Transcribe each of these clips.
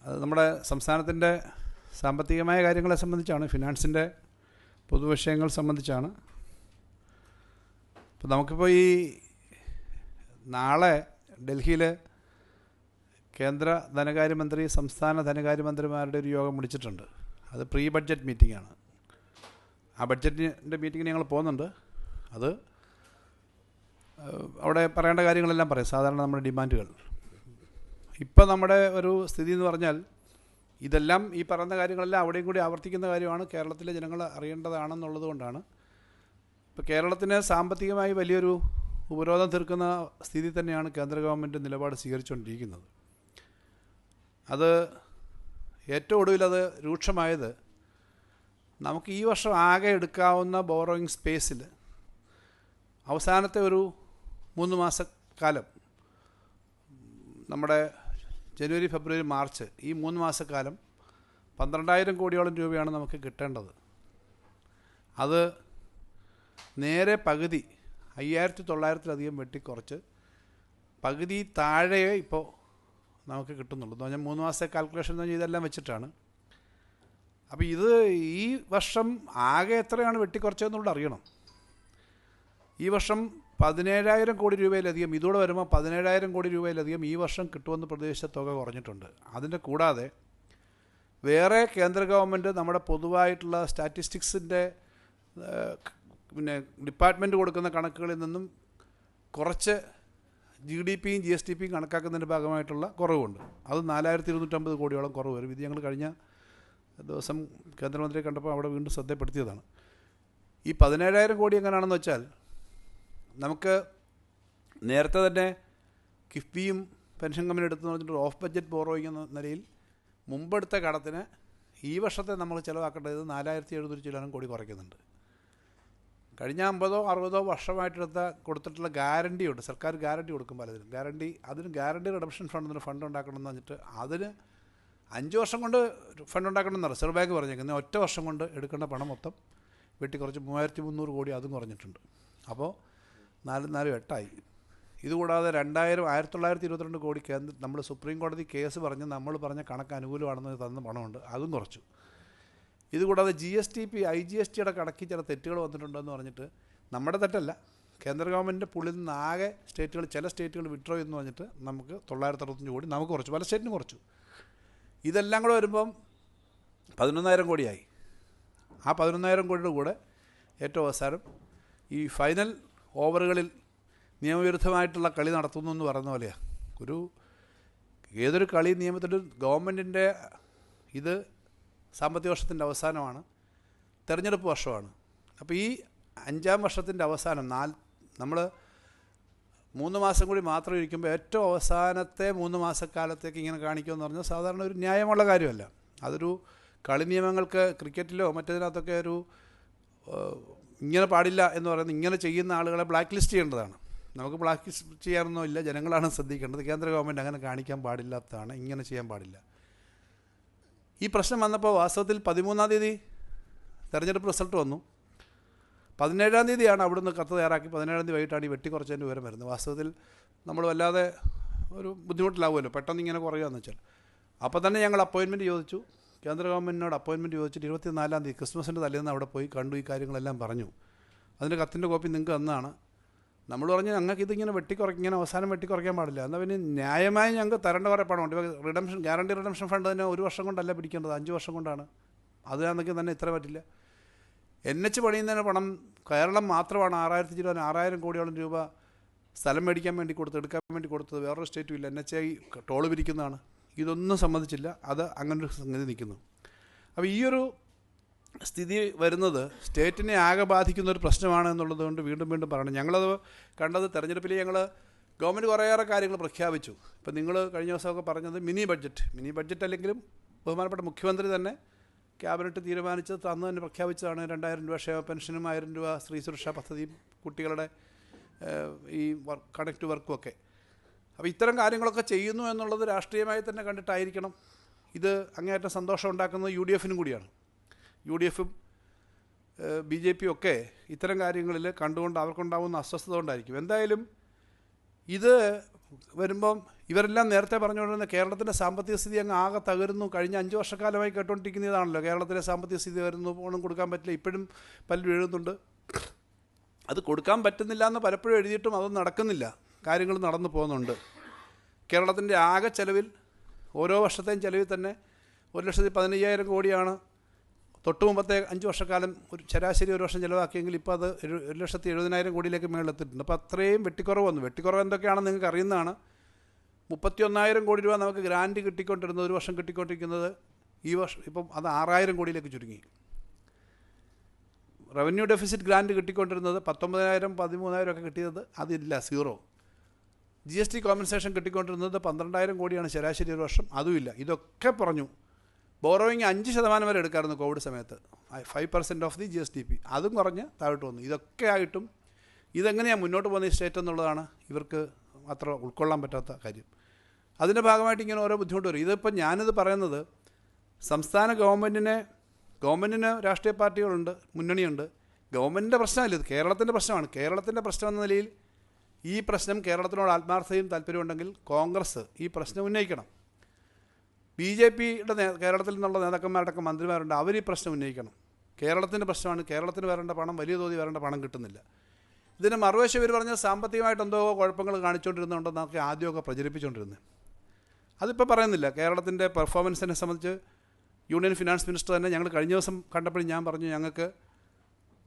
അത് നമ്മുടെ സംസ്ഥാനത്തിൻ്റെ സാമ്പത്തികമായ കാര്യങ്ങളെ സംബന്ധിച്ചാണ്, ഫിനാൻസിൻ്റെ പൊതുവിഷയങ്ങൾ സംബന്ധിച്ചാണ്. ഇപ്പോൾ നമുക്കിപ്പോൾ ഈ നാളെ ഡൽഹിയിൽ കേന്ദ്ര ധനകാര്യമന്ത്രി, സംസ്ഥാന ധനകാര്യമന്ത്രിമാരുടെ ഒരു യോഗം വിളിച്ചിട്ടുണ്ട്. അത് പ്രീ ബഡ്ജറ്റ് മീറ്റിംഗാണ്. ആ ബഡ്ജറ്റിൻ്റെ മീറ്റിങ്ങിന് ഞങ്ങൾ പോകുന്നുണ്ട്. അത് അവിടെ പറയേണ്ട കാര്യങ്ങളെല്ലാം പറയും, സാധാരണ നമ്മുടെ ഡിമാൻഡുകൾ. ഇപ്പം നമ്മുടെ ഒരു സ്ഥിതി എന്ന് പറഞ്ഞാൽ ഇതെല്ലാം ഈ പറയുന്ന കാര്യങ്ങളെല്ലാം അവിടെയും കൂടി ആവർത്തിക്കുന്ന കാര്യമാണ്, കേരളത്തിലെ ജനങ്ങൾ അറിയേണ്ടതാണെന്നുള്ളത് കൊണ്ടാണ്. ഇപ്പോൾ കേരളത്തിന് സാമ്പത്തികമായി വലിയൊരു ഉപരോധം തീർക്കുന്ന സ്ഥിതി തന്നെയാണ് കേന്ദ്ര ഗവൺമെൻറ് നിലപാട് സ്വീകരിച്ചുകൊണ്ടിരിക്കുന്നത്. അത് ഏറ്റവും ഒടുവിലത് രൂക്ഷമായത് നമുക്ക് ഈ വർഷം ആകെ എടുക്കാവുന്ന ബോറോയിങ് സ്പേസിൽ അവസാനത്തെ ഒരു 3 മാസക്കാലം, നമ്മുടെ ജനുവരി, ഫെബ്രുവരി, മാർച്ച്, ഈ 3 മാസക്കാലം 12,000 കോടിയോളം രൂപയാണ് നമുക്ക് കിട്ടേണ്ടത്. അത് നേരെ പകുതി 5,900-ലധികം വെട്ടിക്കുറച്ച് പകുതി താഴെ ഇപ്പോൾ നമുക്ക് കിട്ടുന്നുള്ളൂ. എന്ന് പറഞ്ഞാൽ 3 മാസത്തെ കാൽക്കുലേഷൻ എന്ന് പറഞ്ഞാൽ ഇതെല്ലാം വെച്ചിട്ടാണ്. അപ്പോൾ ഇത് ഈ വർഷം ആകെ എത്രയാണ് വെട്ടിക്കുറച്ചതെന്നുള്ളത് അറിയണം. ഈ വർഷം 17,000 കോടി രൂപയിലധികം, ഇതോടെ വരുമ്പോൾ 17,000 കോടി രൂപയിലധികം ഈ വർഷം കിട്ടുമെന്ന് പ്രതീക്ഷിച്ച തുക കുറഞ്ഞിട്ടുണ്ട്. അതിൻ്റെ കൂടാതെ വേറെ കേന്ദ്ര ഗവൺമെൻറ് നമ്മുടെ പൊതുവായിട്ടുള്ള സ്റ്റാറ്റിസ്റ്റിക്സിൻ്റെ ഡിപ്പാർട്ട്മെൻറ്റ് കൊടുക്കുന്ന കണക്കുകളിൽ നിന്നും കുറച്ച് GDPയും GSTPയും കണക്കാക്കുന്നതിൻ്റെ ഭാഗമായിട്ടുള്ള കുറവുണ്ട്. അത് 4,250 കോടിയോളം കുറവ് വരും. ഇത് ഞങ്ങൾ കഴിഞ്ഞ ദിവസം കേന്ദ്രമന്ത്രിയെ കണ്ടപ്പോൾ അവിടെ വീണ്ടും ശ്രദ്ധപ്പെടുത്തിയതാണ്. ഈ 17,000 കോടി എങ്ങനെയാണെന്ന് വെച്ചാൽ, നമുക്ക് നേരത്തെ തന്നെ കിഫ്ബിയും പെൻഷൻ കമ്പനി എടുത്തെന്ന് പറഞ്ഞിട്ട് ഓഫ് ബഡ്ജറ്റ് ബോറോയിങ് എന്ന നിലയിൽ മുമ്പെടുത്ത കടത്തിന് ഈ വർഷത്തെ നമ്മൾ ചിലവാക്കേണ്ടത് 4,700 കോടി കുറയ്ക്കുന്നുണ്ട്. കഴിഞ്ഞ 50-60 വർഷമായിട്ടെടുത്ത കൊടുത്തിട്ടുള്ള ഗ്യാരണ്ടിയുണ്ട്, സർക്കാർ ഗ്യാരണ്ടി കൊടുക്കും പലതിനും. അതിന് ഗ്യാരണ്ടി റിഡംഷൻ ഫണ്ട് എന്നൊരു ഫണ്ട് ഉണ്ടാക്കണമെന്ന് പറഞ്ഞിട്ട് അതിന് 5 വർഷം കൊണ്ട് ഫണ്ട് ഉണ്ടാക്കണമെന്ന് റിസർവ് ബാങ്ക് പറഞ്ഞേക്കുന്നത്. ഒറ്റ വർഷം കൊണ്ട് എടുക്കേണ്ട പണം മൊത്തം വെട്ടിക്കുറച്ച് 3,300 കോടി അതും കുറഞ്ഞിട്ടുണ്ട്. അപ്പോൾ 4-8 ഇതുകൂടാതെ 1922 കോടി നമ്മൾ സുപ്രീം കോടതി കേസ് പറഞ്ഞ് നമ്മൾ പറഞ്ഞ കണക്ക് അനുകൂലമാണെന്ന് തന്ന പണമുണ്ട്, അതും കുറച്ചു. ഇതുകൂടാതെ GSTP, IGSTയുടെ കണക്കിൽ ചില തെറ്റുകൾ വന്നിട്ടുണ്ടെന്ന് പറഞ്ഞിട്ട്, നമ്മുടെ തെറ്റല്ല, കേന്ദ്ര ഗവൺമെൻറ്റിൻ്റെ പുള്ളിൽ നിന്ന് ആകെ ചില സ്റ്റേറ്റുകൾ വിഡ്രോ എന്ന് പറഞ്ഞിട്ട് നമുക്ക് 965 കോടി നമുക്ക് കുറച്ചു, പല സ്റ്റേറ്റിനും കുറച്ചു. ഇതെല്ലാം കൂടെ വരുമ്പം 11,000 കോടിയായി. ആ 11,000 കോടിയുടെ കൂടെ ഏറ്റവും അവസാനം ഈ ഫൈനൽ ഓവറുകളിൽ നിയമവിരുദ്ധമായിട്ടുള്ള കളി നടത്തുന്നു എന്ന് പറയുന്ന പോലെയാണ്. ഏതൊരു കളി നിയമത്തിൽ ഗവൺമെൻറ്റിൻ്റെ ഇത് സാമ്പത്തിക വർഷത്തിൻ്റെ അവസാനമാണ്, തെരഞ്ഞെടുപ്പ് വർഷമാണ്. അപ്പോൾ ഈ 5-ാം വർഷത്തിൻ്റെ അവസാനം നമ്മൾ 3 മാസം കൂടി മാത്രം ഇരിക്കുമ്പോൾ ഏറ്റവും അവസാനത്തെ 3 മാസക്കാലത്തേക്ക് ഇങ്ങനെ കാണിക്കുമെന്ന് പറഞ്ഞാൽ സാധാരണ ഒരു ന്യായമുള്ള കാര്യമല്ല. അതൊരു കളി നിയമങ്ങൾക്ക് ക്രിക്കറ്റിലോ മറ്റേതിനകത്തൊക്കെ ഇങ്ങനെ പാടില്ല എന്ന് പറയുന്നത്, ഇങ്ങനെ ചെയ്യുന്ന ആളുകളെ ബ്ലാക്ക് ലിസ്റ്റ് ചെയ്യേണ്ടതാണ്. നമുക്ക് ബ്ലാക്ക് ലിസ്റ്റ് ചെയ്യാനൊന്നും ഇല്ല, ജനങ്ങളാണ് ശ്രദ്ധിക്കേണ്ടത്. കേന്ദ്ര ഗവൺമെൻറ് അങ്ങനെ കാണിക്കാൻ പാടില്ലാത്തതാണ്, ഇങ്ങനെ ചെയ്യാൻ പാടില്ല. ഈ പ്രശ്നം വന്നപ്പോൾ വാസ്തവത്തിൽ 13-ാം തീയതി തെരഞ്ഞെടുപ്പ് റിസൾട്ട് വന്നു. 17-ാം തീയതിയാണ് അവിടുന്ന് കത്ത് തയ്യാറാക്കി 17-ാം തീയതി വൈകിട്ടാണ് ഈ വെട്ടിക്കുറച്ചതിൻ്റെ വിവരം വരുന്നത്. വാസ്തവത്തിൽ നമ്മൾ വല്ലാതെ ഒരു ബുദ്ധിമുട്ടിലാവുമല്ലോ പെട്ടെന്ന് ഇങ്ങനെ കുറയുകയെന്ന് വെച്ചാൽ. അപ്പോൾ തന്നെ ഞങ്ങൾ അപ്പോയിൻമെൻറ്റ് ചോദിച്ചു, കേന്ദ്ര ഗവൺമെൻറ്റിനോട് അപ്പോയിൻമെൻറ്റ് ചോദിച്ചിട്ട് 24-ാം തീയതി ക്രിസ്മസിൻ്റെ തലേന്ന് അവിടെ പോയി കണ്ടു, ഈ കാര്യങ്ങളെല്ലാം പറഞ്ഞു. അതിൻ്റെ കത്തിൻ്റെ കോപ്പി നിങ്ങൾക്ക് തന്നതാണ്. നമ്മൾ പറഞ്ഞു ഞങ്ങൾക്ക് ഇതിങ്ങനെ ഇങ്ങനെ അവസാനം വെട്ടിക്കുറയ്ക്കാൻ പാടില്ല, എന്നാൽ പിന്നെ ന്യായമായി ഞങ്ങൾക്ക് തരേണ്ട കുറേ പണമുണ്ട്. ഇപ്പോൾ ഗ്യാരണ്ടി റിഡംഷൻ ഫണ്ട് തന്നെ 1 വർഷം കൊണ്ടല്ല പിടിക്കേണ്ടത്, 5 വർഷം കൊണ്ടാണ്. അതാണെങ്കിൽ തന്നെ ഇത്ര പറ്റില്ല. NH പണിയുന്നതിന് പണം കേരളം മാത്രമാണ് 6,000 കോടിയോളം രൂപ സ്ഥലം മേടിക്കാൻ വേണ്ടി എടുക്കാൻ വേണ്ടി കൊടുത്തത്. വേറൊരു സ്റ്റേറ്റും ഇല്ല. NHI ടോള് പിരിക്കുന്നതാണ്. ഇതൊന്നും സമ്മതിച്ചില്ല. അത് അങ്ങനൊരു സംഗതി നിൽക്കുന്നു. അപ്പോൾ ഈയൊരു സ്ഥിതി വരുന്നത് സ്റ്റേറ്റിനെ ആകെ ബാധിക്കുന്ന ഒരു പ്രശ്നമാണ് എന്നുള്ളത് കൊണ്ട് വീണ്ടും പറയണം. ഞങ്ങളത് കണ്ടത് തെരഞ്ഞെടുപ്പിൽ ഗവൺമെൻറ് കുറേയേറെ കാര്യങ്ങൾ പ്രഖ്യാപിച്ചു. ഇപ്പം നിങ്ങൾ കഴിഞ്ഞ ദിവസമൊക്കെ പറഞ്ഞത് മിനി ബഡ്ജറ്റ് അല്ലെങ്കിലും ബഹുമാനപ്പെട്ട മുഖ്യമന്ത്രി തന്നെ ക്യാബിനറ്റ് തീരുമാനിച്ചത് അന്ന് തന്നെ പ്രഖ്യാപിച്ചതാണ്. 2,000 രൂപ ക്ഷേമ പെൻഷനും 1,000 രൂപ സ്ത്രീ സുരക്ഷാ പദ്ധതിയും കുട്ടികളുടെ ഈ കണക്ട് വർക്കും ഒക്കെ. അപ്പോൾ ഇത്തരം കാര്യങ്ങളൊക്കെ ചെയ്യുന്നു എന്നുള്ളത് രാഷ്ട്രീയമായി തന്നെ കണ്ടിട്ടായിരിക്കണം. ഇത് അങ്ങേയറ്റം സന്തോഷം ഉണ്ടാക്കുന്നത് UDFനും കൂടിയാണ്. UDFും BJPയും ഒക്കെ ഇത്തരം കാര്യങ്ങളിൽ കണ്ടുകൊണ്ട് അവർക്കുണ്ടാകുന്ന അസ്വസ്ഥത കൊണ്ടായിരിക്കും. എന്തായാലും ഇത് വരുമ്പം ഇവരെല്ലാം നേരത്തെ പറഞ്ഞുകൊണ്ടിരുന്ന കേരളത്തിൻ്റെ സാമ്പത്തിക സ്ഥിതി അങ്ങ് ആകെ തകരുന്നു. കഴിഞ്ഞ 5 വർഷക്കാലമായി കേട്ടുകൊണ്ടിരിക്കുന്നതാണല്ലോ, കേരളത്തിലെ സാമ്പത്തിക സ്ഥിതി വരുന്നു, ഓണം കൊടുക്കാൻ പറ്റില്ല. ഇപ്പോഴും പലരും എഴുതുന്നുണ്ട് അത് കൊടുക്കാൻ പറ്റുന്നില്ല എന്ന്. പലപ്പോഴും എഴുതിയിട്ടും അതൊന്നും നടക്കുന്നില്ല, കാര്യങ്ങൾ നടന്നു പോകുന്നുണ്ട്. കേരളത്തിൻ്റെ ആകെ ചെലവിൽ ഓരോ വർഷത്തെയും ചെലവിൽ തന്നെ 1,15,000 കോടിയാണ് തൊട്ട് മുമ്പത്തെ 5 വർഷക്കാലം ഒരു ശരാശരി ഒരു വർഷം ചിലവാക്കിയെങ്കിൽ ഇപ്പോൾ അത് 1,70,000 കോടിയിലേക്ക് മേളിലെത്തിയിട്ടുണ്ട്. അപ്പോൾ അത്രയും വെട്ടിക്കുറവ് വന്നു. വെട്ടിക്കുറവ് എന്തൊക്കെയാണെന്ന് നിങ്ങൾക്ക് അറിയുന്നതാണ്. 31,000 കോടി രൂപ നമുക്ക് ഗ്രാൻറ്റ് കിട്ടിക്കൊണ്ടിരുന്നത്, ഒരു വർഷം കിട്ടിക്കൊണ്ടിരിക്കുന്നത് ഈ വർഷം ഇപ്പം അത് 6,000 കോടിയിലേക്ക് ചുരുങ്ങി. റവന്യൂ ഡെഫിസിറ്റ് ഗ്രാൻറ്റ് കിട്ടിക്കൊണ്ടിരുന്നത് 19,000 13,000 ഒക്കെ കിട്ടിയത് അതില്ല, സീറോ. GST കോമ്പൻസേഷൻ കിട്ടിക്കൊണ്ടിരുന്നത് 12,000 കോടിയാണ് ശരാശരി ഒരു വർഷം, അതുമില്ല. ഇതൊക്കെ പറഞ്ഞു. ബോറോയിങ് 5% വരെ എടുക്കാമായിരുന്നു കോവിഡ് സമയത്ത്, 5% ഓഫ് ദി GSDP, അതും കുറഞ്ഞ് താഴോട്ട് വന്നു. ഇതൊക്കെ ആയിട്ടും ഇതെങ്ങനെയാണ് മുന്നോട്ട് പോകുന്ന ഈ സ്റ്റേറ്റ് എന്നുള്ളതാണ് ഇവർക്ക് അത്ര ഉൾക്കൊള്ളാൻ പറ്റാത്ത കാര്യം. അതിൻ്റെ ഭാഗമായിട്ട് ഇങ്ങനെ ഓരോ ബുദ്ധിമുട്ട് വരും. ഇതിപ്പോൾ ഞാനിത് പറയുന്നത് സംസ്ഥാന ഗവൺമെൻറ്റിന് രാഷ്ട്രീയ പാർട്ടികളുണ്ട്, മുന്നണിയുണ്ട്. ഗവൺമെൻറ്റിൻ്റെ പ്രശ്നമല്ല ഇത്, കേരളത്തിൻ്റെ പ്രശ്നമാണ്. കേരളത്തിൻ്റെ പ്രശ്നം എന്ന നിലയിൽ ഈ പ്രശ്നം കേരളത്തിനോട് ആത്മാർത്ഥതയും താല്പര്യമുണ്ടെങ്കിൽ കോൺഗ്രസ് ഈ പ്രശ്നം ഉന്നയിക്കണം. BJPയുടെ കേരളത്തിൽ നിന്നുള്ള നേതാക്കന്മാരടക്കം മന്ത്രിമാരുണ്ട്, അവർ ഈ പ്രശ്നം ഉന്നയിക്കണം. കേരളത്തിൻ്റെ പ്രശ്നമാണ്, കേരളത്തിന് വരേണ്ട പണം, വലിയ തോതിൽ വരേണ്ട പണം കിട്ടുന്നില്ല. ഇതിന് മറുവശം ഇവർ പറഞ്ഞ സാമ്പത്തികമായിട്ട് എന്തോ കുഴപ്പങ്ങൾ കാണിച്ചുകൊണ്ടിരുന്നുണ്ടെന്നൊക്കെ ആദ്യമൊക്കെ പ്രചരിപ്പിച്ചുകൊണ്ടിരുന്നത്. അതിപ്പോൾ പറയുന്നില്ല. കേരളത്തിൻ്റെ പെർഫോമൻസിനെ സംബന്ധിച്ച് യൂണിയൻ ഫിനാൻസ് മിനിസ്റ്റർ തന്നെ ഞങ്ങൾ കഴിഞ്ഞ ദിവസം കണ്ടപ്പോഴും ഞാൻ പറഞ്ഞു, ഞങ്ങൾക്ക്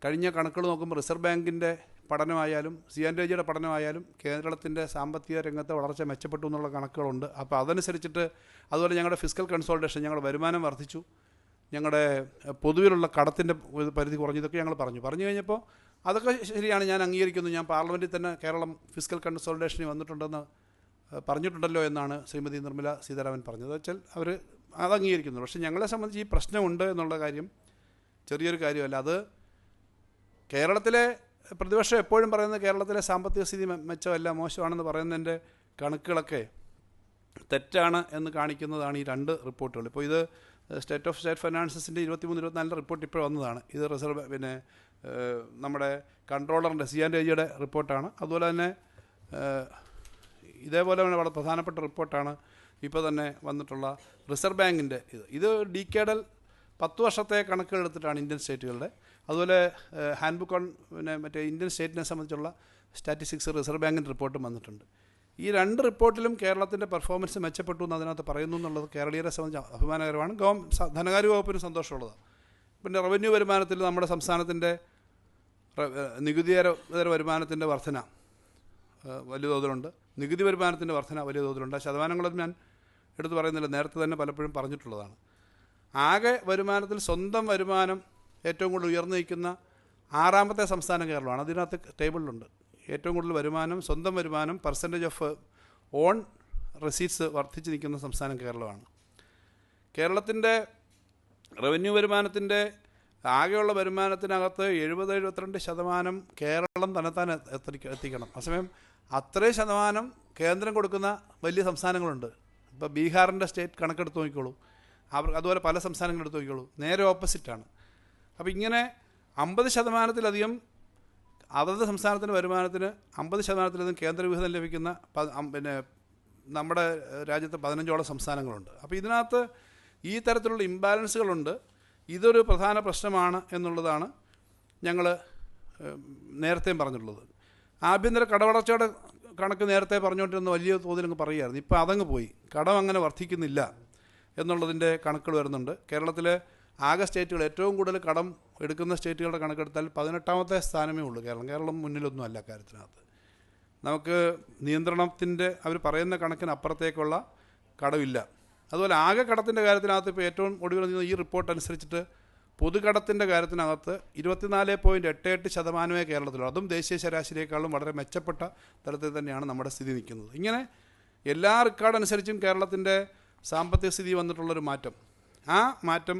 കഴിഞ്ഞ കണക്കുകൾ നോക്കുമ്പോൾ റിസർവ് ബാങ്കിൻ്റെ പഠനമായാലും CNRAGയുടെ പഠനമായാലും കേരളത്തിൻ്റെ സാമ്പത്തിക രംഗത്തെ വളർച്ച മെച്ചപ്പെട്ടു എന്നുള്ള കണക്കുകളുണ്ട്. അപ്പോൾ അതനുസരിച്ചിട്ട് അതുപോലെ ഞങ്ങളുടെ ഫിസ്ക്കൽ കൺസോളിഡേഷൻ, ഞങ്ങളുടെ വരുമാനം വർദ്ധിച്ചു, ഞങ്ങളുടെ പൊതുവിലുള്ള കടത്തിൻ്റെ പരിധി കുറഞ്ഞു, ഇതൊക്കെ ഞങ്ങൾ പറഞ്ഞു കഴിഞ്ഞപ്പോൾ അതൊക്കെ ശരിയാണ്, ഞാൻ അംഗീകരിക്കുന്നു. ഞാൻ പാർലമെൻറ്റിൽ തന്നെ കേരളം ഫിസ്ക്കൽ കൺസോളിഡേഷനിൽ വന്നിട്ടുണ്ടെന്ന് പറഞ്ഞിട്ടുണ്ടല്ലോ എന്നാണ് ശ്രീമതി നിർമ്മല സീതാരാമൻ പറഞ്ഞത്. വെച്ചാൽ അവർ അത് അംഗീകരിക്കുന്നു. പക്ഷേ ഞങ്ങളെ സംബന്ധിച്ച് ഈ പ്രശ്നമുണ്ട് എന്നുള്ള കാര്യം ചെറിയൊരു കാര്യമല്ല. അത് കേരളത്തിലെ പ്രതിപക്ഷം എപ്പോഴും പറയുന്നത് കേരളത്തിലെ സാമ്പത്തിക സ്ഥിതി മെച്ചമല്ല, മോശമാണെന്ന് പറയുന്നതിൻ്റെ കണക്കുകളൊക്കെ തെറ്റാണ് എന്ന് കാണിക്കുന്നതാണ് ഈ 2 റിപ്പോർട്ടുകൾ. ഇപ്പോൾ ഇത് സ്റ്റേറ്റ് ഫൈനാൻസസിൻ്റെ 23-24 റിപ്പോർട്ട് ഇപ്പോൾ വന്നതാണ്. ഇത് നമ്മുടെ കൺട്രോളറിൻ്റെ CNRAGയുടെ റിപ്പോർട്ടാണ്. അതുപോലെ തന്നെ ഇതേപോലെ വളരെ പ്രധാനപ്പെട്ട റിപ്പോർട്ടാണ് ഇപ്പോൾ തന്നെ വന്നിട്ടുള്ള റിസർവ് ബാങ്കിൻ്റെ. ഇത് ഡീക്കേഡൽ 10 വർഷത്തെ കണക്കുകൾ എടുത്തിട്ടാണ് ഇന്ത്യൻ സ്റ്റേറ്റുകളുടെ. അതുപോലെ ഹാൻഡ് ബുക്ക് ഓൺ മറ്റേ ഇന്ത്യൻ സ്റ്റേറ്റിനെ സംബന്ധിച്ചുള്ള സ്റ്റാറ്റിസ്റ്റിക്സ് റിസർവ് ബാങ്കിൻ്റെ റിപ്പോർട്ടും വന്നിട്ടുണ്ട്. ഈ 2 റിപ്പോർട്ടിലും കേരളത്തിൻ്റെ പെർഫോമൻസ് മെച്ചപ്പെട്ടു എന്ന് അതിനകത്ത് പറയുന്നു എന്നുള്ളത് കേരളീയരെ സംബന്ധിച്ച് അഭിമാനകരമാണ്. ധനകാര്യ വകുപ്പിന് സന്തോഷമുള്ളതാണ്. പിന്നെ റവന്യൂ വരുമാനത്തിൽ നമ്മുടെ സംസ്ഥാനത്തിൻ്റെ നികുതിയേതര വരുമാനത്തിൻ്റെ വർധന വലിയ തോതിലുണ്ട്, നികുതി വരുമാനത്തിൻ്റെ വർധന വലിയ തോതിലുണ്ട്. ആ ശതമാനങ്ങളൊന്നും ഞാൻ എടുത്ത് പറയുന്നില്ല, നേരത്തെ തന്നെ പലപ്പോഴും പറഞ്ഞിട്ടുള്ളതാണ്. ആകെ വരുമാനത്തിൽ സ്വന്തം വരുമാനം ഏറ്റവും കൂടുതൽ ഉയർന്നു നിൽക്കുന്ന 6ാമത്തെ സംസ്ഥാനം കേരളമാണ്. അതിനകത്ത് ടേബിളിലുണ്ട്. ഏറ്റവും കൂടുതൽ വരുമാനം, സ്വന്തം വരുമാനം പെർസെൻറ്റേജ് ഓഫ് ഓൺ റെസീറ്റ്സ് വർദ്ധിച്ച് നിൽക്കുന്ന സംസ്ഥാനം കേരളമാണ്. കേരളത്തിൻ്റെ റവന്യൂ വരുമാനത്തിൻ്റെ ആകെയുള്ള വരുമാനത്തിനകത്ത് 70-72% കേരളം തന്നെത്താൻ എത്തിക്കണം. അതേസമയം അത്രയും ശതമാനം കേന്ദ്രം കൊടുക്കുന്ന വലിയ സംസ്ഥാനങ്ങളുണ്ട്. ഇപ്പോൾ ബീഹാറിൻ്റെ സ്റ്റേറ്റ് കണക്കെടുത്ത് നോക്കിക്കോളൂ, അതുപോലെ പല സംസ്ഥാനങ്ങളെടുത്ത് നോക്കിക്കോളൂ, നേരെ ഓപ്പോസിറ്റാണ്. അപ്പോൾ ഇങ്ങനെ 50%-ലധികം അതത് സംസ്ഥാനത്തിൻ്റെ വരുമാനത്തിന് 50%-ലധികം കേന്ദ്രവിഹിതം ലഭിക്കുന്ന നമ്മുടെ രാജ്യത്ത് 15ഓളം സംസ്ഥാനങ്ങളുണ്ട്. അപ്പോൾ ഇതിനകത്ത് ഈ തരത്തിലുള്ള ഇംബാലൻസുകളുണ്ട്. ഇതൊരു പ്രധാന പ്രശ്നമാണ് എന്നുള്ളതാണ് ഞങ്ങൾ നേരത്തെയും പറഞ്ഞിട്ടുള്ളത്. ആഭ്യന്തര കടവളർച്ചയുടെ കണക്ക് നേരത്തെ പറഞ്ഞുകൊണ്ടിരുന്ന വലിയ തോതിലങ്ങ് പറയുമായിരുന്നു. ഇപ്പോൾ അതങ്ങ് പോയി, കടം അങ്ങനെ വർദ്ധിക്കുന്നില്ല എന്നുള്ളതിൻ്റെ കണക്കുകൾ വരുന്നുണ്ട്. കേരളത്തിലെ ആകെ സ്റ്റേറ്റുകൾ ഏറ്റവും കൂടുതൽ കടം എടുക്കുന്ന സ്റ്റേറ്റുകളുടെ കണക്കെടുത്താൽ 18ാമത്തെ സ്ഥാനമേ ഉള്ളൂ കേരളം മുന്നിലൊന്നും അല്ല കാര്യത്തിനകത്ത്. നമുക്ക് നിയന്ത്രണത്തിൻ്റെ അവർ പറയുന്ന കണക്കിന് അപ്പുറത്തേക്കുള്ള കടമില്ല. അതുപോലെ ആകെ കടത്തിൻ്റെ കാര്യത്തിനകത്ത് ഇപ്പോൾ ഏറ്റവും ഒടുവിൽ ഈ റിപ്പോർട്ട് അനുസരിച്ചിട്ട് പൊതുകടത്തിൻ്റെ കാര്യത്തിനകത്ത് 24.88% കേരളത്തിലുള്ളൂ. അതും ദേശീയ ശരാശരിയേക്കാളും വളരെ മെച്ചപ്പെട്ട തലത്തിൽ തന്നെയാണ് നമ്മുടെ സ്ഥിതി നിൽക്കുന്നത്. ഇങ്ങനെ എല്ലാ റെക്കോർഡ് അനുസരിച്ചും കേരളത്തിൻ്റെ സാമ്പത്തിക സ്ഥിതി വന്നിട്ടുള്ളൊരു മാറ്റം, ആ മാറ്റം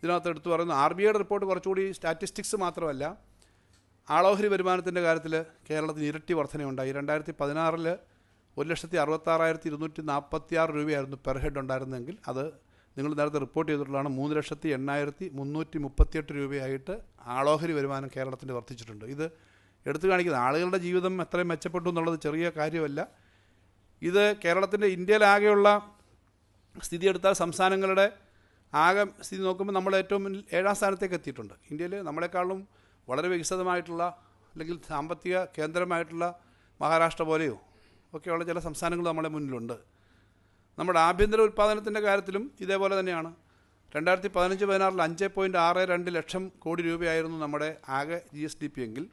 ഇതിനകത്ത് എടുത്തു പറയുന്നു. RBIയുടെ റിപ്പോർട്ട് കുറച്ചുകൂടി സ്റ്റാറ്റിസ്റ്റിക്സ് മാത്രമല്ല, ആളോഹരി വരുമാനത്തിൻ്റെ കാര്യത്തിൽ കേരളത്തിന് ഇരട്ടി വർധനയുണ്ടായി. 2016 1,66,246 രൂപയായിരുന്നു പെർ ഹെഡ് ഉണ്ടായിരുന്നെങ്കിൽ അത് നിങ്ങൾ നേരത്തെ റിപ്പോർട്ട് ചെയ്തിട്ടുള്ളതാണ് 3,80,338 രൂപയായിട്ട് ആളോഹരി വരുമാനം കേരളത്തിൻ്റെ വർദ്ധിച്ചിട്ടുണ്ട്. ഇത് എടുത്തു കാണിക്കുന്നത് ആളുകളുടെ ജീവിതം എത്രയും മെച്ചപ്പെട്ടു എന്നുള്ളത് ചെറിയ കാര്യമല്ല. ഇത് കേരളത്തിൻ്റെ ഇന്ത്യയിലാകെയുള്ള സ്ഥിതി എടുത്താൽ സംസ്ഥാനങ്ങളുടെ ആകെ സ്ഥിതി നോക്കുമ്പോൾ നമ്മൾ ഏറ്റവും മുന്നിൽ 7ാം സ്ഥാനത്തേക്ക് എത്തിയിട്ടുണ്ട്. ഇന്ത്യയിൽ നമ്മളെക്കാളും വളരെ വികസിതമായിട്ടുള്ള അല്ലെങ്കിൽ സാമ്പത്തിക കേന്ദ്രമായിട്ടുള്ള മഹാരാഷ്ട്ര പോലെയോ ഒക്കെയുള്ള ചില സംസ്ഥാനങ്ങൾ നമ്മുടെ മുന്നിലുണ്ട്. നമ്മുടെ ആഭ്യന്തര ഉൽപ്പാദനത്തിൻ്റെ കാര്യത്തിലും ഇതേപോലെ തന്നെയാണ്. 2015-16 5.62 ലക്ഷം കോടി രൂപയായിരുന്നു നമ്മുടെ ആകെ GSDP എങ്കിൽ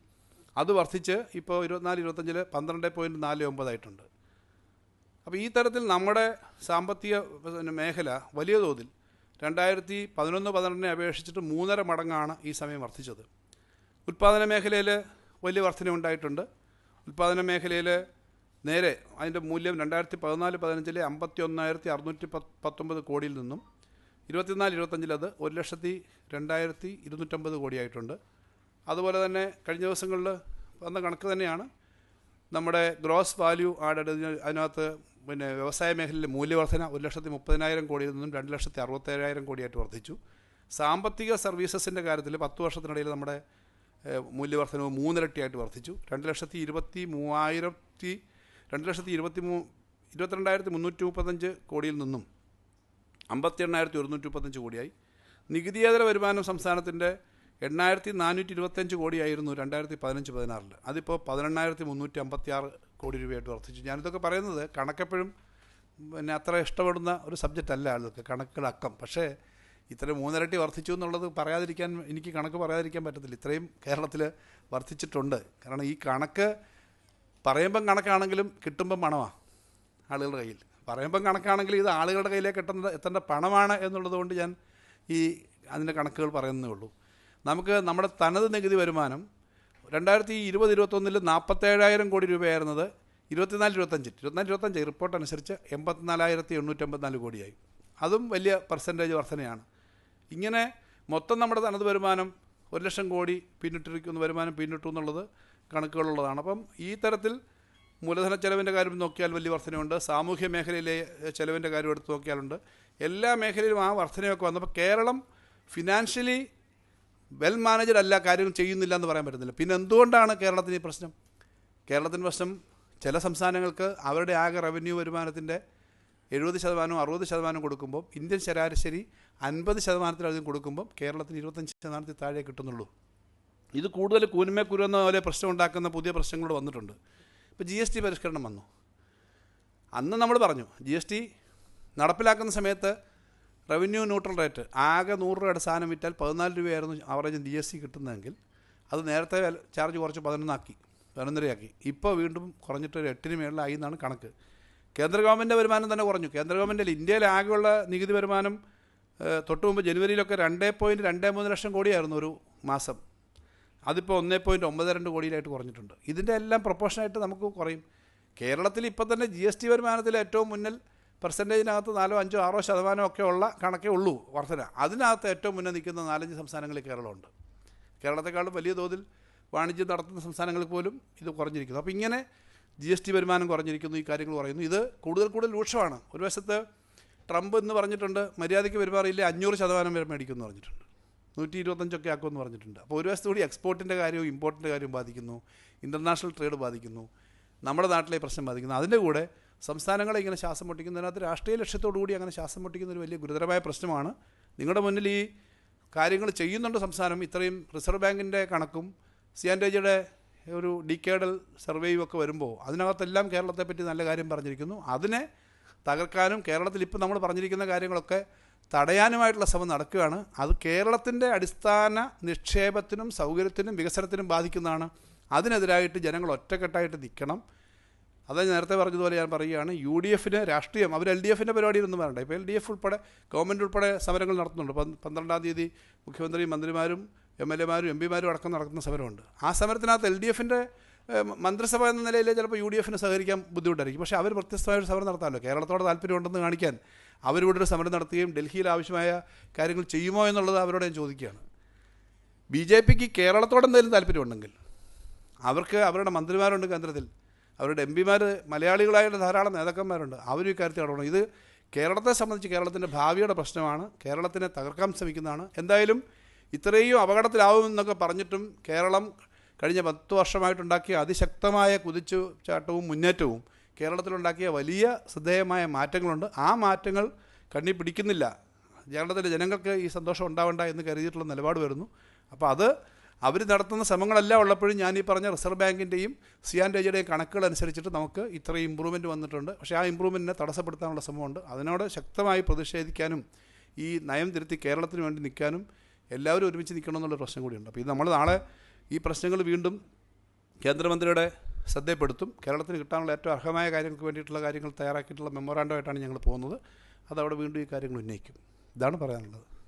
അത് വർദ്ധിച്ച് ഇപ്പോൾ 24-25 12.49 ആയിട്ടുണ്ട്. അപ്പോൾ ഈ തരത്തിൽ നമ്മുടെ സാമ്പത്തിക മേഖല വലിയ തോതിൽ 2011-12 അപേക്ഷിച്ചിട്ട് 3.5 മടങ്ങാണ് ഈ സമയം വർദ്ധിച്ചത്. ഉൽപ്പാദന മേഖലയിൽ വലിയ വർധനയുണ്ടായിട്ടുണ്ട്. ഉൽപ്പാദന മേഖലയിൽ നേരെ അതിൻ്റെ മൂല്യം 2014-15 51,619 കോടിയിൽ നിന്നും 24-25 അത് 1,02,250 കോടിയായിട്ടുണ്ട്. അതുപോലെ തന്നെ കഴിഞ്ഞ ദിവസങ്ങളിൽ വന്ന കണക്ക് തന്നെയാണ് നമ്മുടെ ഗ്രോസ് വാല്യൂ ആഡഡ്. അതിനകത്ത് പിന്നെ വ്യവസായ മേഖലയിലെ മൂല്യവർധന 1,30,000 കോടിയിൽ നിന്നും 2,67,000 കോടിയായിട്ട് വർദ്ധിച്ചു. സാമ്പത്തിക സർവീസസിൻ്റെ കാര്യത്തിൽ 10 വർഷത്തിനിടയിൽ നമ്മുടെ മൂല്യവർധനവ് 3 ഇരട്ടിയായിട്ട് വർദ്ധിച്ചു. 22,335 കോടിയിൽ നിന്നും 58,135 കോടിയായി. നികുതിയേതര വരുമാനം സംസ്ഥാനത്തിൻ്റെ 8,425 കോടിയായിരുന്നു 2015-16. അതിപ്പോൾ 18,356 കോടി രൂപയായിട്ട് വർദ്ധിച്ചു. ഞാനിതൊക്കെ പറയുന്നത് കണക്കെപ്പോഴും പിന്നെ അത്ര ഇഷ്ടപ്പെടുന്ന ഒരു സബ്ജക്റ്റ് അല്ല ആളുകൾക്ക്, കണക്കുകളക്കം. പക്ഷേ ഇത്രയും 3 ഇരട്ടി വർദ്ധിച്ചു എന്നുള്ളത് എനിക്ക് കണക്ക് പറയാതിരിക്കാൻ പറ്റത്തില്ല. ഇത്രയും കേരളത്തിൽ വർദ്ധിച്ചിട്ടുണ്ട്. കാരണം ഈ കണക്ക് പറയുമ്പം കണക്കാണെങ്കിലും കിട്ടുമ്പം പണമാണ് ആളുകളുടെ കയ്യിൽ. പറയുമ്പം കണക്കാണെങ്കിൽ ഇത് ആളുകളുടെ കയ്യിലേക്ക് എത്തേണ്ട പണമാണ് എന്നുള്ളത് കൊണ്ട് ഞാൻ അതിൻ്റെ കണക്കുകൾ പറയുന്നേ ഉള്ളൂ. നമുക്ക് നമ്മുടെ തനത് നികുതി വരുമാനം 2020-21 47,000 കോടി രൂപയായിരുന്നത് 24-25 റിപ്പോർട്ട് അനുസരിച്ച് 84,854 കോടിയായി. അതും വലിയ പെർസെൻറ്റേജ് വർധനയാണ്. ഇങ്ങനെ മൊത്തം നമ്മുടെ തനത് വരുമാനം 1 ലക്ഷം കോടി വരുമാനം പിന്നിട്ടു എന്നുള്ളത് കണക്കുകളുള്ളതാണ്. അപ്പം ഈ തരത്തിൽ മൂലധന ചെലവിൻ്റെ കാര്യം നോക്കിയാൽ വലിയ വർധനയുണ്ട്. സാമൂഹ്യ മേഖലയിലെ ചെലവിൻ്റെ കാര്യം എടുത്ത് നോക്കിയാലുണ്ട്. എല്ലാ മേഖലയിലും ആ വർധനയൊക്കെ വന്നപ്പോൾ കേരളം ഫിനാൻഷ്യലി വെൽ മാനേജഡ് അല്ല, കാര്യങ്ങൾ ചെയ്യുന്നില്ല എന്ന് പറയാൻ പറ്റുന്നില്ല. പിന്നെ എന്തുകൊണ്ടാണ് കേരളത്തിന് ഈ പ്രശ്നം? കേരളത്തിൻ്റെ പ്രശ്നം ചില സംസ്ഥാനങ്ങൾക്ക് അവരുടെ ആകെ റവന്യൂ വരുമാനത്തിൻ്റെ 70% 60% കൊടുക്കുമ്പോൾ ഇന്ത്യൻ ശരാശരി 50%-ലധികം കൊടുക്കുമ്പോൾ കേരളത്തിന് 25% താഴെ കിട്ടുന്നുള്ളൂ. ഇത് കൂടുതൽ കൂനുമേ കുരുന്ന പോലെ പ്രശ്നം ഉണ്ടാക്കുന്ന പുതിയ പ്രശ്നങ്ങൾ വന്നിട്ടുണ്ട്. ഇപ്പോൾ GST പരിഷ്കരണം വന്നു. അന്ന് നമ്മൾ പറഞ്ഞു GST നടപ്പിലാക്കുന്ന സമയത്ത് റവന്യൂ ന്യൂട്രൽ റേറ്റ് ആകെ 100 രൂപയുടെ സാധനം വിറ്റാൽ 14 രൂപയായിരുന്നു ആവറേജ് GST കിട്ടുന്നതെങ്കിൽ അത് നേരത്തെ ചാർജ് കുറച്ച് 11.5 ഇപ്പോൾ വീണ്ടും കുറഞ്ഞിട്ട് ഒരു 8-ന് മേളിലായി എന്നാണ് കണക്ക്. കേന്ദ്ര ഗവൺമെൻറ് വരുമാനം തന്നെ കുറഞ്ഞു. കേന്ദ്ര ഗവൺമെൻറ്റിൽ ഇന്ത്യയിൽ ആകെയുള്ള നികുതി വരുമാനം തൊട്ട് മുമ്പ് ജനുവരിയിലൊക്കെ 2.23 ലക്ഷം കോടിയായിരുന്നു ഒരു മാസം. അതിപ്പോൾ 1.92 കോടിയിലായിട്ട് കുറഞ്ഞിട്ടുണ്ട്. ഇതിൻ്റെ എല്ലാം പ്രൊപ്പോർഷനായിട്ട് നമുക്ക് കുറയും. കേരളത്തിൽ ഇപ്പോൾ തന്നെ GST വരുമാനത്തിൽ ഏറ്റവും മുന്നിൽ പെർസെൻറ്റേജിനകത്ത് 4-5-6% ഒക്കെ ഉള്ള കണക്കേ ഉള്ളൂ വർധന. അതിനകത്ത് ഏറ്റവും മുന്നേ നിൽക്കുന്ന 4-5 സംസ്ഥാനങ്ങളിൽ കേരളമുണ്ട്. കേരളത്തെക്കാളും വലിയ തോതിൽ വാണിജ്യം നടത്തുന്ന സംസ്ഥാനങ്ങളിൽ പോലും ഇത് കുറഞ്ഞിരിക്കുന്നു. അപ്പോൾ ഇങ്ങനെ GST വരുമാനം കുറഞ്ഞിരിക്കുന്നു, ഈ കാര്യങ്ങൾ പറയുന്നു. ഇത് കൂടുതൽ രൂക്ഷമാണ്. ഒരു വശത്ത് ട്രംപ് എന്ന് പറഞ്ഞിട്ടുണ്ട് മര്യാദയ്ക്ക് പെരുമാറിയില്ലേ 500% വരെ മേടിക്കുമെന്ന് പറഞ്ഞിട്ടുണ്ട്. 125 ആക്കുമെന്ന് പറഞ്ഞിട്ടുണ്ട്. അപ്പോൾ ഒരു വശത്തുകൂടി എക്സ്പോർട്ടിൻ്റെ കാര്യവും ഇമ്പോർട്ടിൻ്റെ കാര്യവും ബാധിക്കുന്നു, ഇൻ്റർനാഷണൽ ട്രേഡ് ബാധിക്കുന്നു, നമ്മുടെ നാട്ടിലെ പ്രശ്നം ബാധിക്കുന്നു. അതിൻ്റെ കൂടെ സംസ്ഥാനങ്ങളെ ഇങ്ങനെ ശ്വാസം മുട്ടിക്കുന്നതിനകത്ത് രാഷ്ട്രീയ ലക്ഷ്യത്തോടു കൂടി അങ്ങനെ ശ്വാസം മുട്ടിക്കുന്ന ഒരു വലിയ ഗുരുതരമായ പ്രശ്നമാണ്. നിങ്ങളുടെ മുന്നിൽ ഈ കാര്യങ്ങൾ ചെയ്യുന്നുണ്ട് സംസ്ഥാനം. ഇത്രയും റിസർവ് ബാങ്കിൻ്റെ കണക്കും CNTG-യുടെ ഒരു ഡിക്കേഡൽ സർവേയും ഒക്കെ വരുമ്പോൾ അതിനകത്തെല്ലാം കേരളത്തെപ്പറ്റി നല്ല കാര്യം പറഞ്ഞിരിക്കുന്നു. അതിനെ തകർക്കാനും കേരളത്തിൽ ഇപ്പോൾ നമ്മൾ പറഞ്ഞിരിക്കുന്ന കാര്യങ്ങളൊക്കെ തടയാനുമായിട്ടുള്ള ശ്രമം നടക്കുകയാണ്. അത് കേരളത്തിൻ്റെ അടിസ്ഥാന നിക്ഷേപത്തിനും സൗകര്യത്തിനും വികസനത്തിനും ബാധിക്കുന്നതാണ്. അതിനെതിരായിട്ട് ജനങ്ങൾ ഒറ്റക്കെട്ടായിട്ട് നിൽക്കണം. അത് നേരത്തെ പറഞ്ഞതുപോലെ ഞാൻ പറയുകയാണ്, UDF-ന് രാഷ്ട്രീയം അവർ LDF-ൻ്റെ പരിപാടിയിലൊന്നും വരണ്ട. ഇപ്പോൾ LDF ഉൾപ്പെടെ ഗവൺമെൻറ് ഉൾപ്പെടെ സമരങ്ങൾ നടത്തുന്നുണ്ട്. 12-ാം തീയതി മുഖ്യമന്ത്രിയും മന്ത്രിമാരും MLA-മാരും MP-മാരും അടക്കം നടക്കുന്ന സമരമുണ്ട്. ആ സമരത്തിനകത്ത് LDF-ൻ്റെ മന്ത്രിസഭ എന്ന നിലയിൽ ചിലപ്പോൾ UDF-ന് സഹകരിക്കാൻ ബുദ്ധിമുട്ടായിരിക്കും. പക്ഷേ അവർ വ്യത്യസ്തമായൊരു സമരം നടത്താമല്ലോ. കേരളത്തോട് താല്പര്യമുണ്ടെന്ന് കാണിക്കാൻ അവരിവിടെ ഒരു സമരം നടത്തുകയും ഡൽഹിയിൽ ആവശ്യമായ കാര്യങ്ങൾ ചെയ്യുമോ എന്നുള്ളത് അവരോട് ഞാൻ ചോദിക്കുകയാണ്. BJP-ക്ക് കേരളത്തോട് എന്തെങ്കിലും താല്പര്യമുണ്ടെങ്കിൽ അവർക്ക് അവരുടെ മന്ത്രിമാരുണ്ട് കേന്ദ്രത്തിൽ, അവരുടെ MP-മാർ മലയാളികളായിട്ട് ധാരാളം നേതാക്കന്മാരുണ്ട്. അവരും ഇക്കാര്യത്തിൽ ഇടപെടണം. ഇത് കേരളത്തെ സംബന്ധിച്ച് കേരളത്തിൻ്റെ ഭാവിയുടെ പ്രശ്നമാണ്. കേരളത്തിനെ തകർക്കാൻ ശ്രമിക്കുന്നതാണ്. എന്തായാലും ഇത്രയും അപകടത്തിലാവുമെന്നൊക്കെ പറഞ്ഞിട്ടും കേരളം കഴിഞ്ഞ 10 വർഷമായിട്ടുണ്ടാക്കിയ അതിശക്തമായ കുതിച്ചുചാട്ടവും മുന്നേറ്റവും കേരളത്തിലുണ്ടാക്കിയ വലിയ ശ്രദ്ധേയമായ മാറ്റങ്ങളുണ്ട്. ആ മാറ്റങ്ങൾ കണ്ണി പിടിക്കുന്നില്ല. കേരളത്തിലെ ജനങ്ങൾക്ക് ഈ സന്തോഷം ഉണ്ടാവേണ്ട എന്ന് കരുതിയിട്ടുള്ള നിലപാട് വരുന്നു. അപ്പോൾ അത് അവർ നടത്തുന്ന ശ്രമങ്ങളെല്ലാം ഉള്ളപ്പോഴും ഞാൻ ഈ പറഞ്ഞ റിസർവ് ബാങ്കിൻ്റെയും CNTAയുടെയും കണക്കുകൾ അനുസരിച്ചിട്ട് നമുക്ക് ഇത്രയും ഇമ്പ്രൂവ്മെൻറ്റ് വന്നിട്ടുണ്ട്. പക്ഷേ ആ ഇമ്പ്രൂവ്മെൻറ്റിനെ തടസ്സപ്പെടുത്താനുള്ള ശ്രമമുണ്ട്. അതിനോട് ശക്തമായി പ്രതിഷേധിക്കാനും ഈ നയം തിരുത്തി കേരളത്തിന് വേണ്ടി നിൽക്കാനും എല്ലാവരും ഒരുമിച്ച് നിൽക്കണമെന്നുള്ള പ്രശ്നം കൂടിയുണ്ട്. അപ്പോൾ ഇത് നമ്മൾ നാളെ ഈ പ്രശ്നങ്ങൾ വീണ്ടും കേന്ദ്രമന്ത്രിയുടെ ശ്രദ്ധപ്പെടുത്തും. കേരളത്തിന് കിട്ടാനുള്ള ഏറ്റവും അർഹമായ കാര്യങ്ങൾക്ക് വേണ്ടിയിട്ടുള്ള കാര്യങ്ങൾ തയ്യാറാക്കിയിട്ടുള്ള മെമ്മോറാണ്ടമായിട്ടാണ് ഞങ്ങൾ പോകുന്നത്. അതവിടെ വീണ്ടും ഈ കാര്യങ്ങൾ ഉന്നയിക്കും. ഇതാണ് പറയാനുള്ളത്.